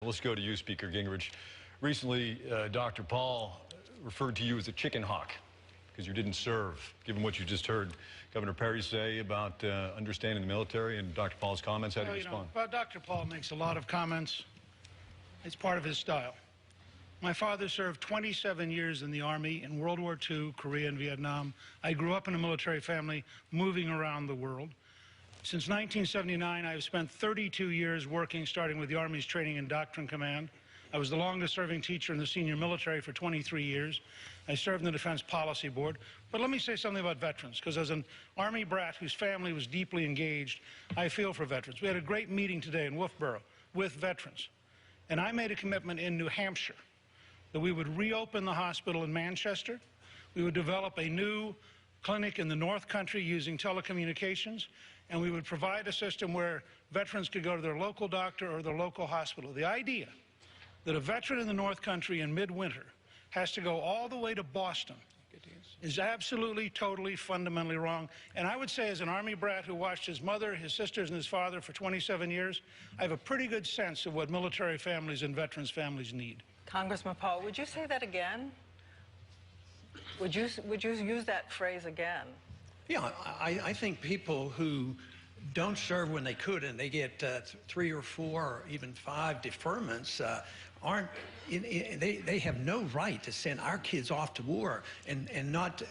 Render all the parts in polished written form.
let's go to you, Speaker Gingrich. Recently, Dr. Paul referred to you as a chicken hawk because you didn't serve. Given what you just heard Governor Perry say about understanding the military and Dr. Paul's comments, how do you respond? Well, Dr. Paul makes a lot of comments. It's part of his style. My father served 27 years in the Army in World War II, Korea, and Vietnam. I grew up in a military family moving around the world. Since 1979, I have spent 32 years working, starting with the Army's Training and Doctrine Command. I was the longest-serving teacher in the senior military for 23 years. I served in the Defense Policy Board. But let me say something about veterans, because as an Army brat whose family was deeply engaged, I feel for veterans. We had a great meeting today in Wolfboro with veterans, and I made a commitment in New Hampshire that we would reopen the hospital in Manchester. We would develop a new clinic in the North Country using telecommunications, and we would provide a system where veterans could go to their local doctor or their local hospital. The idea that a veteran in the North Country in midwinter has to go all the way to Boston is absolutely, totally, fundamentally wrong. And I would say, as an Army brat who watched his mother, his sisters, and his father for 27 years, I have a pretty good sense of what military families and veterans families need. Congressman Paul, would you say that again? Would you use that phrase again? Yeah, I think people who don't serve when they could and they get 3 or 4 or even 5 deferments they have no right to send our kids off to war and not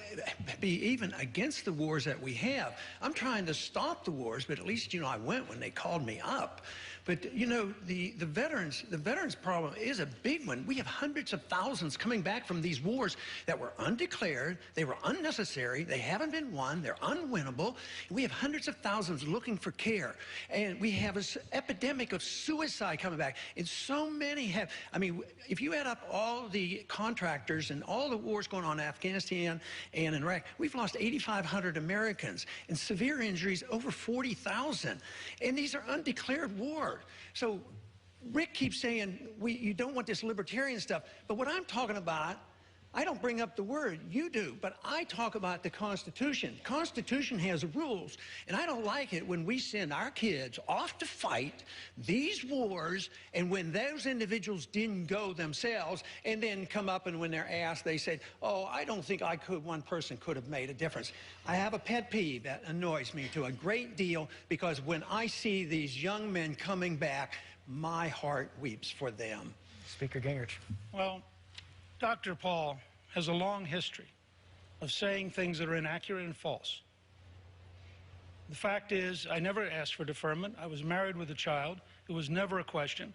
be even against the wars that we have. I'm trying to stop the wars, but at least, you know, I went when they called me up. But, you know, the veterans problem is a big one. We have hundreds of thousands coming back from these wars that were undeclared, they were unnecessary, they haven't been won, they're unwinnable. We have hundreds of thousands looking for care. And we have an epidemic of suicide coming back. And so many have, I mean, if you add up all the contractors and all the wars going on in Afghanistan and in Iraq, we've lost 8,500 Americans and severe injuries over 40,000. And these are undeclared wars. So Rick keeps saying you don't want this libertarian stuff, but what I'm talking about, I don't bring up the word, you do, but I talk about the Constitution. The Constitution has rules, and I don't like it when we send our kids off to fight these wars, and when those individuals didn't go themselves, and then come up and when they're asked, they say, oh, I don't think one person could have made a difference. I have a pet peeve that annoys me to a great deal, because when I see these young men coming back, my heart weeps for them. Speaker Gingrich. Well, Dr. Paul has a long history of saying things that are inaccurate and false. The fact is, I never asked for deferment. I was married with a child. It was never a question.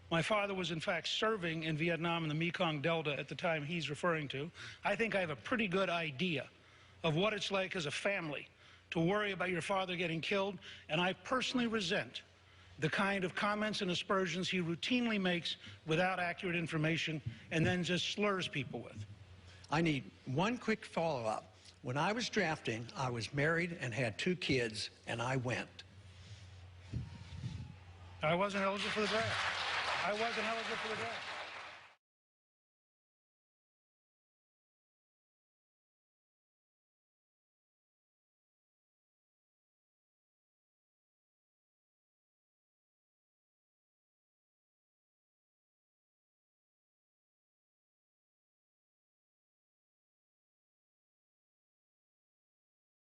My father was, in fact, serving in Vietnam in the Mekong Delta at the time he's referring to. I think I have a pretty good idea of what it's like as a family to worry about your father getting killed, and I personally resent the kind of comments and aspersions he routinely makes without accurate information and then just slurs people with. I need one quick follow-up. When I was drafting, I was married and had 2 kids, and I went. I wasn't eligible for the draft. I wasn't eligible for the draft.